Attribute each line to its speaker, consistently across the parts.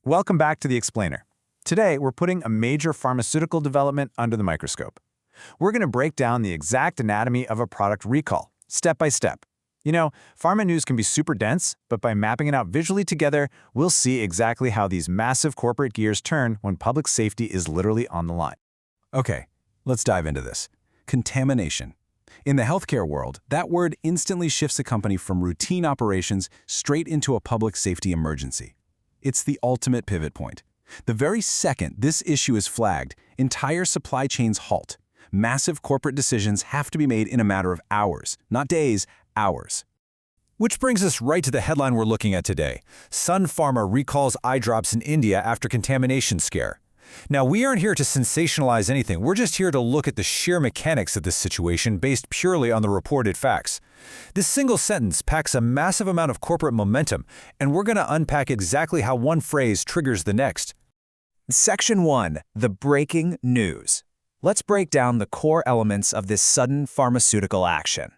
Speaker 1: Welcome back to The Explainer. Today, we're putting a major pharmaceutical development under the microscope. We're going to break down the exact anatomy of a product recall, step by step. You know, pharma news can be super dense, but by mapping it out visually together, we'll see exactly how these massive corporate gears turn when public safety is literally on the line.
Speaker 2: Okay, let's dive into this. Contamination. In the healthcare world, that word instantly shifts a company from routine operations straight into a public safety emergency. It's the ultimate pivot point. The very second this issue is flagged, entire supply chains halt. Massive corporate decisions have to be made in a matter of hours, not days, hours.
Speaker 3: Which brings us right to the headline we're looking at today. Sun Pharma recalls eye drops in India after contamination scare. Now, we aren't here to sensationalize anything. We're just here to look at the sheer mechanics of this situation based purely on the reported facts. This single sentence packs a massive amount of corporate momentum, and we're going to unpack exactly how one phrase triggers the next.
Speaker 4: Section 1. The breaking news. Let's break down the core elements of this sudden pharmaceutical action.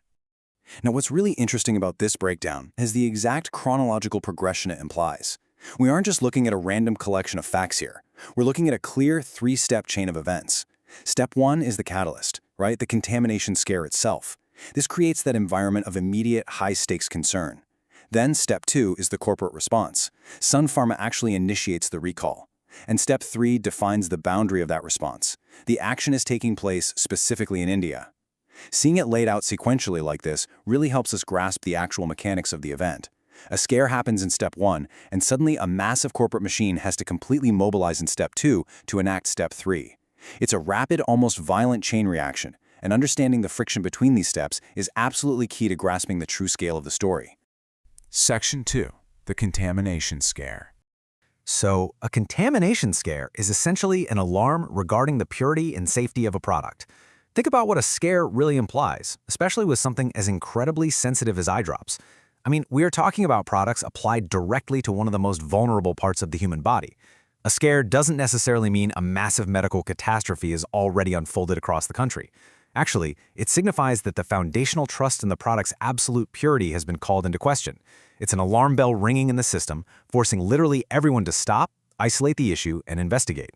Speaker 2: Now, what's really interesting about this breakdown is the exact chronological progression it implies. We aren't just looking at a random collection of facts here. We're looking at a clear three-step chain of events. Step 1 is the catalyst, right? The contamination scare itself. This creates that environment of immediate, high-stakes concern. Then Step 2 is the corporate response. Sun Pharma actually initiates the recall. And Step 3 defines the boundary of that response. The action is taking place specifically in India. Seeing it laid out sequentially like this really helps us grasp the actual mechanics of the event. A scare happens in Step 1, and suddenly a massive corporate machine has to completely mobilize in Step 2 to enact Step 3. It's a rapid, almost violent chain reaction, and understanding the friction between these steps is absolutely key to grasping the true scale of the story.
Speaker 5: Section 2. The contamination scare.
Speaker 4: So, a contamination scare is essentially an alarm regarding the purity and safety of a product. Think about what a scare really implies, especially with something as incredibly sensitive as eye drops. I mean, we're talking about products applied directly to one of the most vulnerable parts of the human body. A scare doesn't necessarily mean a massive medical catastrophe is already unfolded across the country. Actually, it signifies that the foundational trust in the product's absolute purity has been called into question. It's an alarm bell ringing in the system, forcing literally everyone to stop, isolate the issue, and investigate.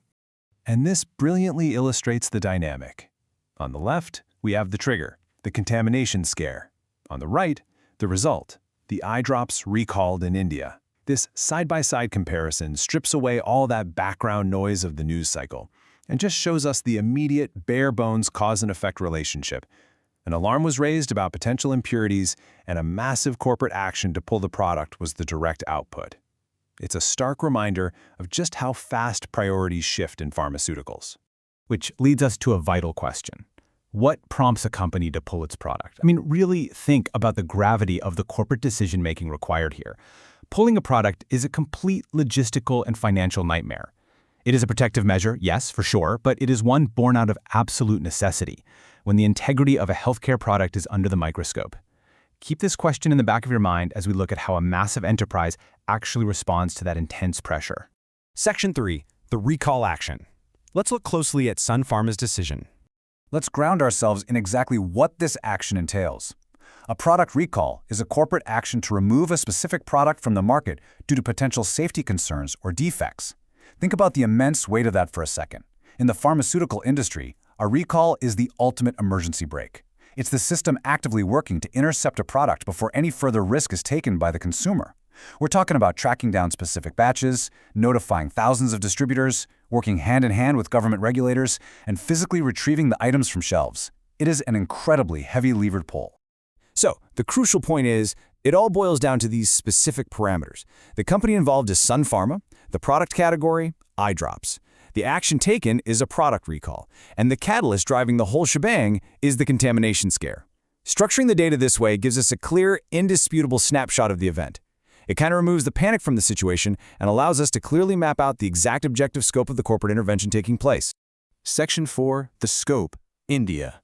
Speaker 2: And this brilliantly illustrates the dynamic. On the left, we have the trigger, the contamination scare. On the right, the result, the eye drops recalled in India. This side-by-side comparison strips away all that background noise of the news cycle and just shows us the immediate, bare-bones cause-and-effect relationship. An alarm was raised about potential impurities, and a massive corporate action to pull the product was the direct output. It's a stark reminder of just how fast priorities shift in pharmaceuticals.
Speaker 1: Which leads us to a vital question. What prompts a company to pull its product? I mean, really think about the gravity of the corporate decision-making required here. Pulling a product is a complete logistical and financial nightmare. It is a protective measure, yes, for sure, but it is one born out of absolute necessity, when the integrity of a healthcare product is under the microscope. Keep this question in the back of your mind as we look at how a massive enterprise actually responds to that intense pressure.
Speaker 3: Section 3. The recall action. Let's look closely at Sun Pharma's decision.
Speaker 2: Let's ground ourselves in exactly what this action entails. A product recall is a corporate action to remove a specific product from the market due to potential safety concerns or defects. Think about the immense weight of that for a second. In the pharmaceutical industry, a recall is the ultimate emergency brake. It's the system actively working to intercept a product before any further risk is taken by the consumer. We're talking about tracking down specific batches, notifying thousands of distributors, working hand-in-hand with government regulators, and physically retrieving the items from shelves. It is an incredibly heavy levered pull.
Speaker 3: So, the crucial point is, it all boils down to these specific parameters. The company involved is Sun Pharma, the product category, eye drops. The action taken is a product recall, and the catalyst driving the whole shebang is the contamination scare. Structuring the data this way gives us a clear, indisputable snapshot of the event. It kind of removes the panic from the situation and allows us to clearly map out the exact objective scope of the corporate intervention taking place.
Speaker 5: Section 4. The scope. India.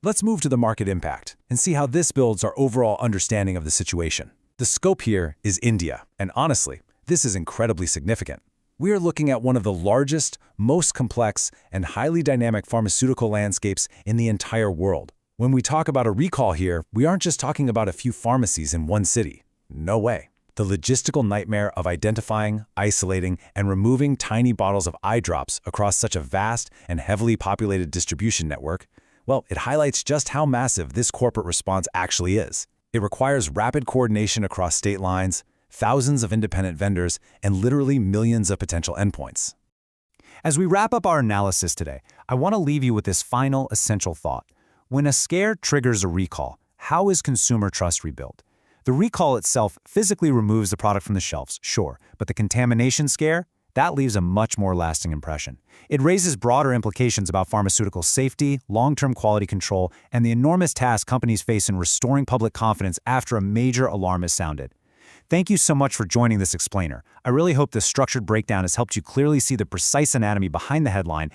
Speaker 3: Let's move to the market impact and see how this builds our overall understanding of the situation. The scope here is India, and honestly, this is incredibly significant. We are looking at one of the largest, most complex, and highly dynamic pharmaceutical landscapes in the entire world. When we talk about a recall here, we aren't just talking about a few pharmacies in one city. No way. the logistical nightmare of identifying, isolating, and removing tiny bottles of eye drops across such a vast and heavily populated distribution network, well, it highlights just how massive this corporate response actually is. It requires rapid coordination across state lines, thousands of independent vendors, and literally millions of potential endpoints.
Speaker 1: As we wrap up our analysis today, I want to leave you with this final essential thought. When a scare triggers a recall, how is consumer trust rebuilt? The recall itself physically removes the product from the shelves, sure, but the contamination scare? That leaves a much more lasting impression. It raises broader implications about pharmaceutical safety, long-term quality control, and the enormous task companies face in restoring public confidence after a major alarm is sounded. Thank you so much for joining this explainer. I really hope this structured breakdown has helped you clearly see the precise anatomy behind the headline